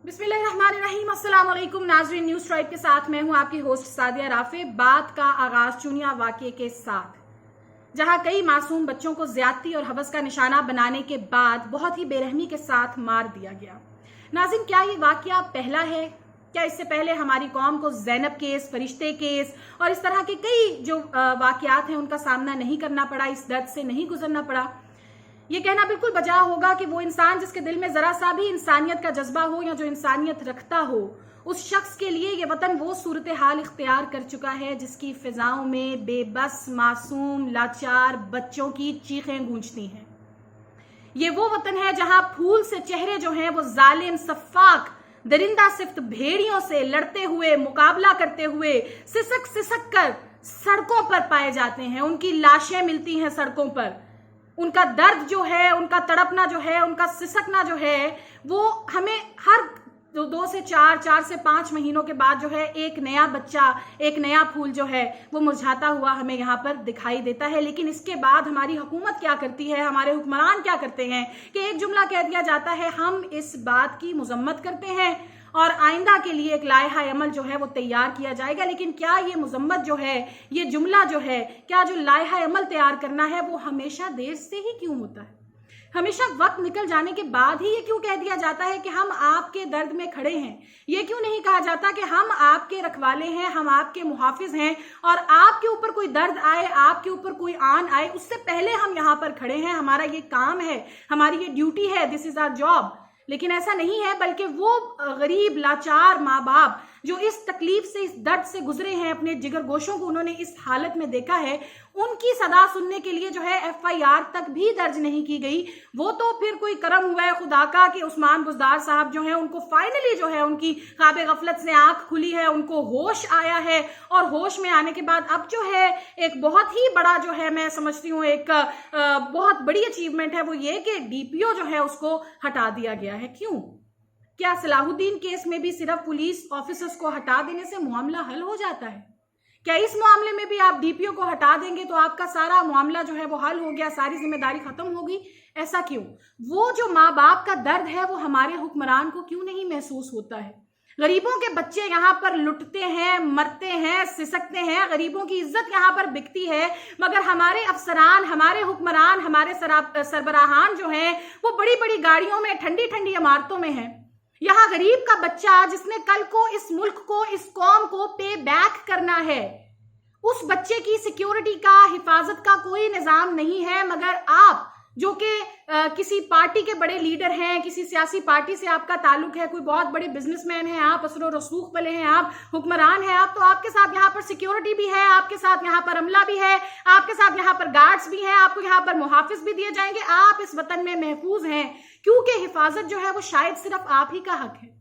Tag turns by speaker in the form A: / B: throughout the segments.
A: बिस्मिल्लाहिर्रहमानिर्रहीम। अस्सलाम वालेकुम नाज़रीन, न्यूज़ ट्राइब के साथ मैं हूं आपकी होस्ट सादिया राफे। बात का आगाज चुनिया वाक़ये के साथ, जहां कई मासूम बच्चों को ज्यादती और हवस का निशाना बनाने के बाद बहुत ही बेरहमी के साथ मार दिया गया। नाज़रीन, क्या ये वाक़या पहला है? क्या इससे पहले हमारी कौम को ज़ैनब केस, फरिश्ते केस और इस तरह के कई जो वाक़यात हैं उनका सामना नहीं करना पड़ा, इस दर्द से नहीं गुजरना पड़ा? ये कहना बिल्कुल बजा होगा कि वो इंसान जिसके दिल में जरा सा भी इंसानियत का जज्बा हो या जो इंसानियत रखता हो, उस शख्स के लिए ये वतन वो सूरत हाल इख्तियार कर चुका है जिसकी फिजाओं में बेबस, मासूम, लाचार बच्चों की चीखें गूंजती हैं। ये वो वतन है जहां फूल से चेहरे जो हैं वो जालिम, सफाक, दरिंदा सिफ्त भेड़ियों से लड़ते हुए, मुकाबला करते हुए, सिसक सिसक कर सड़कों पर पाए जाते हैं। उनकी लाशें मिलती हैं सड़कों पर। उनका दर्द जो है, उनका तड़पना जो है, उनका सिसकना जो है, वो हमें हर 2 से 4, 4 से 5 महीनों के बाद जो है एक नया बच्चा, एक नया फूल जो है वो मुरझाता हुआ हमें यहाँ पर दिखाई देता है। लेकिन इसके बाद हमारी हुकूमत क्या करती है, हमारे हुक्मरान क्या करते हैं कि एक जुमला कह दिया जाता है, हम इस बात की मजम्मत करते हैं और आइंदा के लिए एक लायहा अमल जो है वो तैयार किया जाएगा। लेकिन क्या ये मजम्मत जो है, ये जुमला जो है, क्या जो लायहा अमल तैयार करना है वो हमेशा देर से ही क्यों होता है? हमेशा वक्त निकल जाने के बाद ही ये क्यों कह दिया जाता है कि हम आपके दर्द में खड़े हैं? ये क्यों नहीं कहा जाता कि हम आपके रखवाले हैं, हम आपके मुहाफिज हैं और आपके ऊपर कोई दर्द आए, आपके ऊपर कोई आन आए, उससे पहले हम यहाँ पर खड़े हैं, हमारा ये काम है, हमारी ये ड्यूटी है, दिस इज आवर जॉब। लेकिन ऐसा नहीं है, बल्कि वो गरीब लाचार माँ बाप जो इस तकलीफ से, इस दर्द से गुजरे हैं, अपने जिगर गोशों को उन्होंने इस हालत में देखा है, उनकी सदा सुनने के लिए जो है FIR तक भी दर्ज नहीं की गई। वो तो फिर कोई करम हुआ है खुदा का कि उस्मान बुज़दार साहब जो हैं उनको फाइनली जो है उनकी ख्वाब गफलत से आंख खुली है, उनको होश आया है और होश में आने के बाद अब जो है एक बहुत ही बड़ा जो है, मैं समझती हूँ एक बहुत बड़ी अचीवमेंट है वो ये कि DPO जो है उसको हटा दिया गया है। क्यों? क्या सलाहुद्दीन केस में भी सिर्फ पुलिस ऑफिसर्स को हटा देने से मामला हल हो जाता है? क्या इस मामले में भी आप DPO को हटा देंगे तो आपका सारा मामला जो है वो हल हो गया, सारी जिम्मेदारी खत्म होगी? ऐसा क्यों? वो जो माँ बाप का दर्द है वो हमारे हुक्मरान को क्यों नहीं महसूस होता है? गरीबों के बच्चे यहाँ पर लुटते हैं, मरते हैं, सिसकते हैं, गरीबों की इज्जत यहाँ पर बिकती है, मगर हमारे अफसरान, हमारे हुक्मरान, हमारे सरबराहान जो हैं वो बड़ी बड़ी गाड़ियों में, ठंडी ठंडी इमारतों में हैं। यहाँ गरीब का बच्चा जिसने कल को इस मुल्क को, इस कौम को पे बैक करना है, उस बच्चे की सिक्योरिटी का, हिफाजत का कोई निजाम नहीं है। मगर आप जो कि किसी पार्टी के बड़े लीडर हैं, किसी सियासी पार्टी से आपका ताल्लुक है, कोई बहुत बड़े बिजनेसमैन हैं आप, असर और रसूख वाले हैं आप, हुक्मरान हैं आप, तो आपके साथ यहाँ पर सिक्योरिटी भी है, आपके साथ यहाँ पर अमला भी है, आपके साथ यहाँ पर गार्ड्स भी हैं, आपको यहाँ पर मुहाफिज भी दिए जाएंगे। आप इस वतन में महफूज हैं क्योंकि हिफाजत जो है वो शायद सिर्फ आप ही का हक है।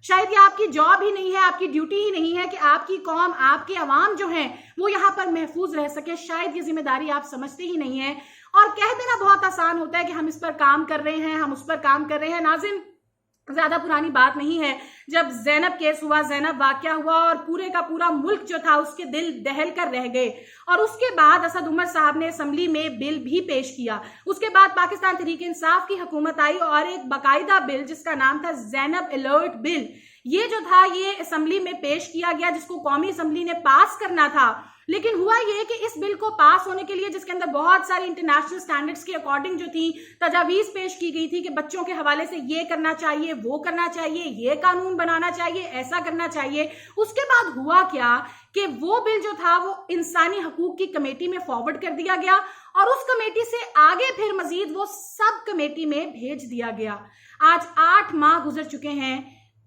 A: शायद ये आपकी जॉब ही नहीं है, आपकी ड्यूटी ही नहीं है कि आपकी कौम, आपके अवाम जो हैं वो यहाँ पर महफूज रह सके। शायद ये जिम्मेदारी आप समझते ही नहीं है और कह देना बहुत आसान होता है कि हम इस पर काम कर रहे हैं, हम उस पर काम कर रहे हैं। नाज़रीन, ज्यादा पुरानी बात नहीं है, जब ज़ैनब केस हुआ, ज़ैनब वाकया हुआ और पूरे का पूरा मुल्क जो था उसके दिल दहल कर रह गए और उसके बाद असद उमर साहब ने असम्बली में बिल भी पेश किया। उसके बाद पाकिस्तान तहरीक इंसाफ की हुकूमत आई और एक बाकायदा बिल जिसका नाम था ज़ैनब अलर्ट बिल, ये जो था ये असम्बली में पेश किया गया, जिसको कौमी असम्बली ने पास करना था। लेकिन हुआ ये कि इस बिल को पास होने के लिए, जिसके अंदर बहुत सारी इंटरनेशनल स्टैंडर्ड्स के अकॉर्डिंग जो थी तजावीज पेश की गई थी कि बच्चों के हवाले से ये करना चाहिए, वो करना चाहिए, ये कानून बनाना चाहिए, ऐसा करना चाहिए। उसके बाद हुआ क्या कि वो बिल जो था वो इंसानी हकूक की कमेटी में फॉरवर्ड कर दिया गया और उस कमेटी से आगे फिर मजीद वो सब कमेटी में भेज दिया गया। आज 8 माह गुजर चुके हैं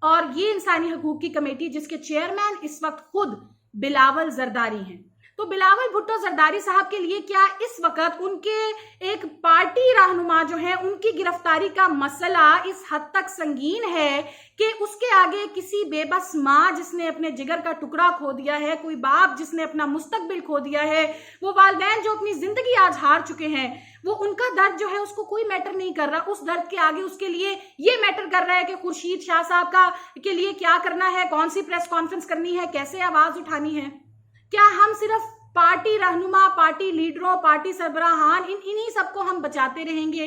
A: और ये इंसानी हकूक की कमेटी जिसके चेयरमैन इस वक्त खुद बिलावल जरदारी हैं, तो बिलावल भुट्टो जरदारी साहब के लिए क्या इस वक्त उनके एक पार्टी रहनुमा जो है उनकी गिरफ्तारी का मसला इस हद तक संगीन है कि उसके आगे किसी बेबस माँ जिसने अपने जिगर का टुकड़ा खो दिया है, कोई बाप जिसने अपना मुस्तकबिल खो दिया है, वो वालिदैन जो अपनी जिंदगी आज हार चुके हैं, वो उनका दर्द जो है उसको कोई मैटर नहीं कर रहा। उस दर्द के आगे उसके लिए ये मैटर कर रहा है कि खुर्शीद शाह साहब का के लिए क्या करना है, कौन सी प्रेस कॉन्फ्रेंस करनी है, कैसे आवाज उठानी है। क्या हम सिर्फ पार्टी रहनुमा, पार्टी लीडरों, पार्टी सरबराहान, इन्हीं सबको हम बचाते रहेंगे?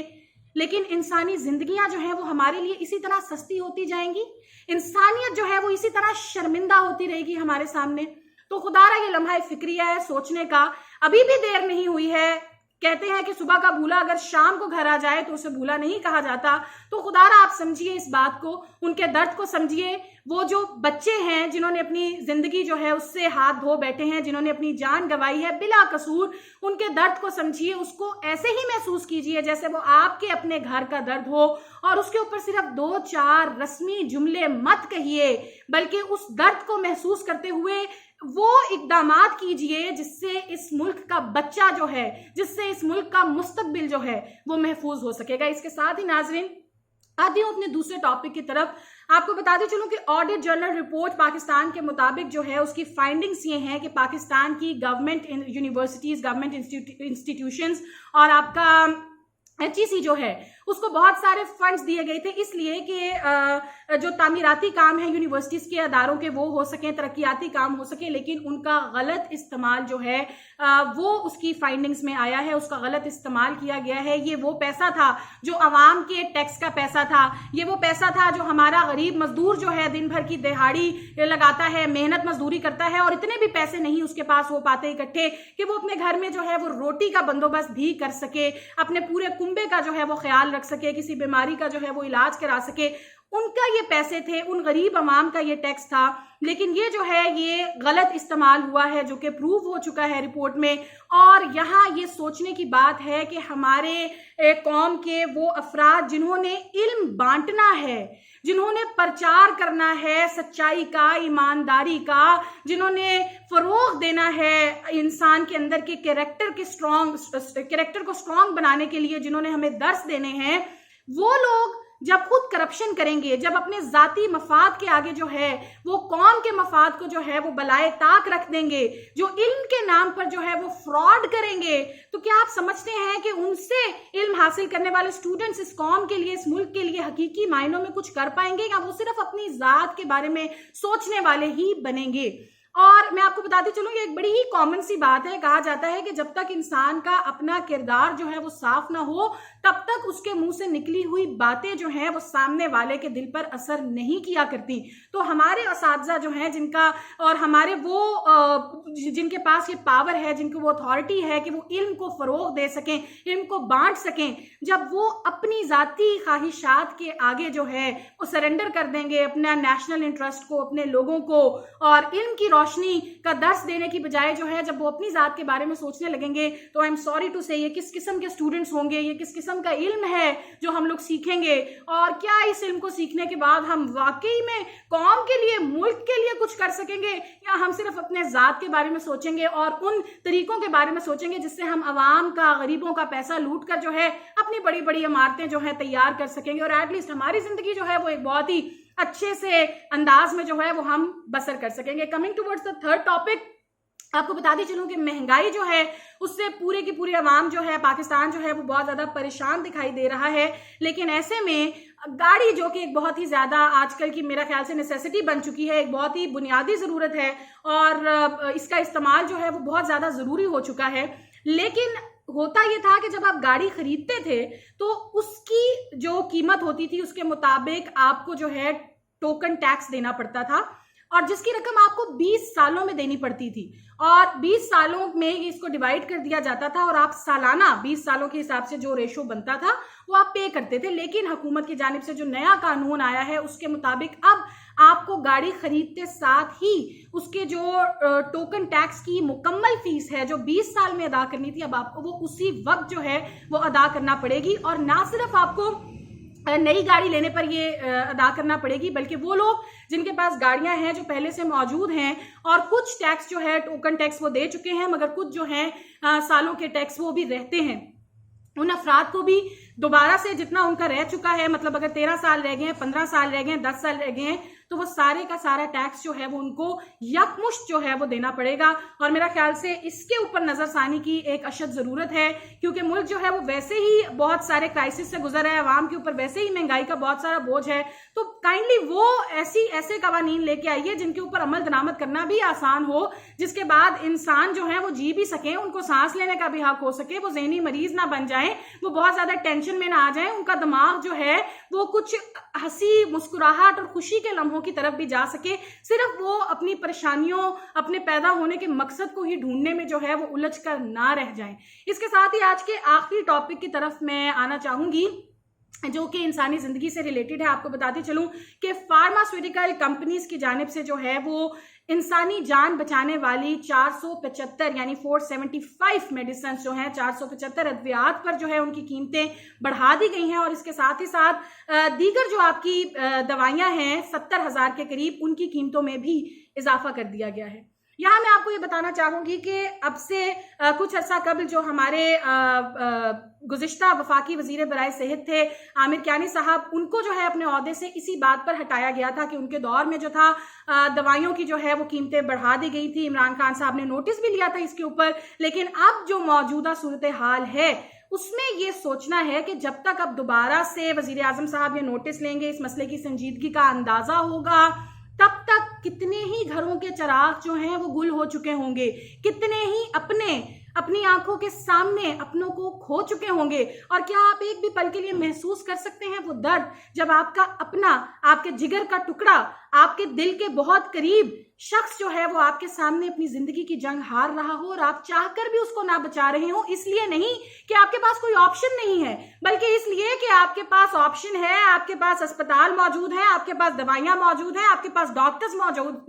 A: लेकिन इंसानी जिंदगियां जो है वो हमारे लिए इसी तरह सस्ती होती जाएंगी, इंसानियत जो है वो इसी तरह शर्मिंदा होती रहेगी हमारे सामने। तो खुदारा ये लम्हा फिक्रिया है सोचने का, अभी भी देर नहीं हुई है। कहते हैं कि सुबह का भूला अगर शाम को घर आ जाए तो उसे भूला नहीं कहा जाता। तो खुदारा आप समझिए इस बात को, उनके दर्द को समझिए। वो जो बच्चे हैं जिन्होंने अपनी जिंदगी जो है उससे हाथ धो बैठे हैं, जिन्होंने अपनी जान गंवाई है बिला कसूर, उनके दर्द को समझिए, उसको ऐसे ही महसूस कीजिए जैसे वो आपके अपने घर का दर्द हो। और उसके ऊपर सिर्फ 2-4 रस्मी जुमले मत कहिए, बल्कि उस दर्द को महसूस करते हुए वो इक़दामात कीजिए जिससे इस मुल्क का बच्चा जो है, जिससे इस मुल्क का मुस्तकबिल जो है वो महफूज हो सकेगा। इसके साथ ही नाजरीन आती हूँ अपने दूसरे टॉपिक की तरफ। आपको बताते चलूं कि ऑडिट जर्नल रिपोर्ट पाकिस्तान के मुताबिक जो है उसकी फाइंडिंग्स ये हैं कि पाकिस्तान की गवर्नमेंट यूनिवर्सिटीज, गवर्नमेंट इंस्टीट्यूशंस और आपका HEC जो है उसको बहुत सारे फंड्स दिए गए थे इसलिए कि जो तामीराती काम है यूनिवर्सिटीज के अदारों के वो हो सकें, तरक्याती काम हो सके, लेकिन उनका गलत इस्तेमाल जो है वो उसकी फाइंडिंग्स में आया है, उसका गलत इस्तेमाल किया गया है। ये वो पैसा था जो अवाम के टैक्स का पैसा था, ये वो पैसा था जो हमारा गरीब मजदूर जो है दिन भर की दिहाड़ी लगाता है, मेहनत मजदूरी करता है और इतने भी पैसे नहीं उसके पास हो पाते इकट्ठे कि वो अपने घर में जो है वो रोटी का बंदोबस्त भी कर सके, अपने पूरे कुंबे का जो है वो ख्याल रख सके, किसी बीमारी का जो है वो इलाज करा सके। उनका ये पैसे थे, उन गरीब अवाम का ये टैक्स था, लेकिन ये जो है ये गलत इस्तेमाल हुआ है जो कि प्रूव हो चुका है रिपोर्ट में। और यहाँ ये सोचने की बात है कि हमारे कौम के वो अफराद जिन्होंने इल्म बांटना है, जिन्होंने प्रचार करना है सच्चाई का, ईमानदारी का, जिन्होंने फरोग देना है इंसान के अंदर के कैरेक्टर को स्ट्रॉन्ग बनाने के लिए, जिन्होंने हमें दर्स देने हैं, वो लोग जब खुद करप्शन करेंगे, जब अपने जाती मफाद के आगे जो है वो कौम के मफाद को जो है वो बलाए ताक रख देंगे, जो इल्म के नाम पर जो है वो फ्रॉड करेंगे, तो क्या आप समझते हैं कि उनसे इल्म हासिल करने वाले स्टूडेंट्स इस कौम के लिए, इस मुल्क के लिए हकीकी मायनों में कुछ कर पाएंगे, या वो सिर्फ अपनी जात के बारे में सोचने वाले ही बनेंगे? और मैं आपको बताती चलूं ये एक बड़ी ही कॉमन सी बात है, कहा जाता है कि जब तक इंसान का अपना किरदार जो है वो साफ ना हो तब तक उसके मुंह से निकली हुई बातें जो हैं वो सामने वाले के दिल पर असर नहीं किया करती। तो हमारे असातिज़ा जो हैं जिनका और हमारे वो जिनके पास ये पावर है, जिनको वो अथॉरिटी है कि वो इल्म को फरोग दे सकें, इल्म को बांट सकें, जब वो अपनी ज़ाती ख्वाहिशात के आगे जो है वो सरेंडर कर देंगे अपना नेशनल इंटरेस्ट को, अपने लोगों को, और इल्म की रोशनी का दर्स देने की बजाय जो है जब वो अपनी ज़ात के बारे में सोचने लगेंगे, तो आई एम सॉरी टू से ये किस किस्म के स्टूडेंट्स होंगे, ये किस किस्म का इल्म है जो हम लोग सीखेंगे, और क्या इस इल्म को सीखने के बाद हम वाकई में कौम के लिए, मुल्क के लिए कुछ कर सकेंगे, या हम सिर्फ अपने ज़ात के बारे में सोचेंगे और उन तरीकों के बारे में सोचेंगे जिससे हम अवाम का, गरीबों का पैसा लूट कर जो है अपनी बड़ी बड़ी इमारतें जो है तैयार कर सकेंगे, और एटलीस्ट हमारी जिंदगी जो है वो एक बहुत ही अच्छे से अंदाज में जो है वो हम बसर कर सकेंगे। Coming towards the third topic, आपको बता दी चलूं कि महंगाई जो है उससे पूरे की पूरी आवाम जो है, पाकिस्तान जो है वो बहुत ज़्यादा परेशान दिखाई दे रहा है। लेकिन ऐसे में गाड़ी जो कि एक बहुत ही ज़्यादा आजकल की मेरा ख्याल से नेसेसिटी बन चुकी है, एक बहुत ही बुनियादी ज़रूरत है, और इसका इस्तेमाल जो है वो बहुत ज़्यादा ज़रूरी हो चुका है। लेकिन होता ये था कि जब आप गाड़ी खरीदते थे तो उसकी जो कीमत होती थी उसके मुताबिक आपको जो है टोकन टैक्स देना पड़ता था, और जिसकी रकम आपको 20 सालों में देनी पड़ती थी, और 20 सालों में इसको डिवाइड कर दिया जाता था और आप सालाना 20 सालों के हिसाब से जो रेशो बनता था वो आप पे करते थे। लेकिन हुकूमत की जानिब से जो नया कानून आया है उसके मुताबिक अब आपको गाड़ी खरीदते साथ ही उसके जो टोकन टैक्स की मुकम्मल फीस है जो 20 साल में अदा करनी थी, अब आपको वो उसी वक्त जो है वो अदा करना पड़ेगी। और ना सिर्फ आपको नई गाड़ी लेने पर ये अदा करना पड़ेगी, बल्कि वो लोग जिनके पास गाड़ियां हैं जो पहले से मौजूद हैं और कुछ टैक्स जो है टोकन टैक्स वो दे चुके हैं, मगर कुछ जो हैं सालों के टैक्स वो भी रहते हैं, उन अफराद को भी दोबारा से जितना उनका रह चुका है, मतलब अगर 13 साल रह गए हैं, 15 साल रह गए हैं, 10 साल रह गए हैं, तो वो सारे का सारा टैक्स जो है वो उनको यकमुश्त जो है वो देना पड़ेगा। और मेरा ख्याल से इसके ऊपर नजरसानी की एक अशद जरूरत है, क्योंकि मुल्क जो है वो वैसे ही बहुत सारे क्राइसिस से गुजर रहा है, आवाम के ऊपर वैसे ही महंगाई का बहुत सारा बोझ है। तो काइंडली वो ऐसे कवानीन लेके आइए जिनके ऊपर अमल दरामद करना भी आसान हो, जिसके बाद इंसान जो है वो जी भी सके, उनको सांस लेने का भी हक हो सके, वो ज़हनी मरीज ना बन जाएं, वो बहुत ज्यादा टेंशन में ना आ जाएं, उनका दिमाग जो है वो कुछ हंसी मुस्कुराहट और खुशी के लम्हों की तरफ भी जा सके, सिर्फ वो अपनी परेशानियों, अपने पैदा होने के मकसद को ही ढूंढने में जो है वो उलझ कर ना रह जाएं। इसके साथ ही आज के आखिरी टॉपिक की तरफ मैं आना चाहूंगी, जो कि इंसानी जिंदगी से रिलेटेड है। आपको बताते चलूं कि फार्मास्यूटिकल कंपनीज की जानिब से जो है वो इंसानी जान बचाने वाली 475 यानी 475 मेडिसिन जो हैं, 475 अद्वियात पर जो है उनकी कीमतें बढ़ा दी गई हैं। और इसके साथ ही साथ दीगर जो आपकी दवाइयां हैं 70,000 के करीब, उनकी कीमतों में भी इजाफा कर दिया गया है। यहाँ मैं आपको ये बताना चाहूंगी कि अब से कुछ अर्सा कबल जो हमारे गुज़िश्ता वफाकी वजीर बराए सेहत थे आमिर कियानी साहब, उनको जो है अपने ओहदे से इसी बात पर हटाया गया था कि उनके दौर में जो था दवाइयों की जो है वो कीमतें बढ़ा दी गई थी। इमरान खान साहब ने नोटिस भी लिया था इसके ऊपर, लेकिन अब जो मौजूदा सूरत हाल है उसमें ये सोचना है कि जब तक अब दोबारा से वजीर आजम साहब ये नोटिस लेंगे, इस मसले की संजीदगी का अंदाजा होगा, तब तक कितने ही घरों के चिराग जो हैं वो गुल हो चुके होंगे, कितने ही अपनी आंखों के सामने अपनों को खो चुके होंगे। और क्या आप एक भी पल के लिए महसूस कर सकते हैं वो दर्द, जब आपका अपना, आपके जिगर का टुकड़ा, आपके दिल के बहुत करीब शख्स जो है वो आपके सामने अपनी जिंदगी की जंग हार रहा हो और आप चाहकर भी उसको ना बचा रहे हो, इसलिए नहीं कि आपके पास कोई ऑप्शन नहीं है, बल्कि इसलिए कि आपके पास ऑप्शन है, आपके पास अस्पताल मौजूद है, आपके पास दवाइयां मौजूद हैं, आपके पास डॉक्टर्स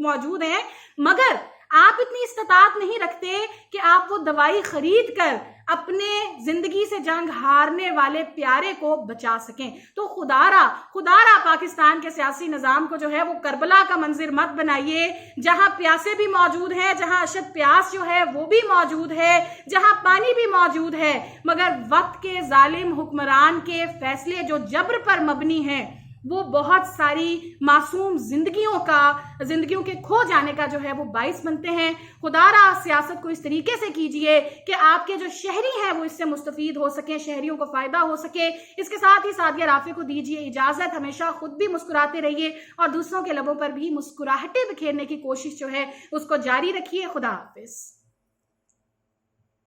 A: मौजूद हैं, मगर आप इतनी इस्तात नहीं रखते कि आप वो दवाई खरीद कर अपने जिंदगी से जंग हारने वाले प्यारे को बचा सकें। तो खुदारा पाकिस्तान के सियासी निजाम को जो है वो करबला का मंजिर मत बनाइए, जहां प्यासे भी मौजूद है, जहां अशद प्यास जो है वो भी मौजूद है, जहां पानी भी मौजूद है, मगर वक्त के जालिम हुक्मरान के फैसले जो जबर पर मबनी हैं वो बहुत सारी मासूम जिंदगियों के खो जाने का जो है वो बाइस बनते हैं। खुदारा सियासत को इस तरीके से कीजिए कि आपके जो शहरी हैं वो इससे मुस्तफीद हो सके, शहरियों को फायदा हो सके। इसके साथ ही सादिया राफी को दीजिए इजाजत, हमेशा खुद भी मुस्कुराते रहिए और दूसरों के लबों पर भी मुस्कुराहटें बिखेरने की कोशिश जो है उसको जारी रखिए। खुदा हाफिज।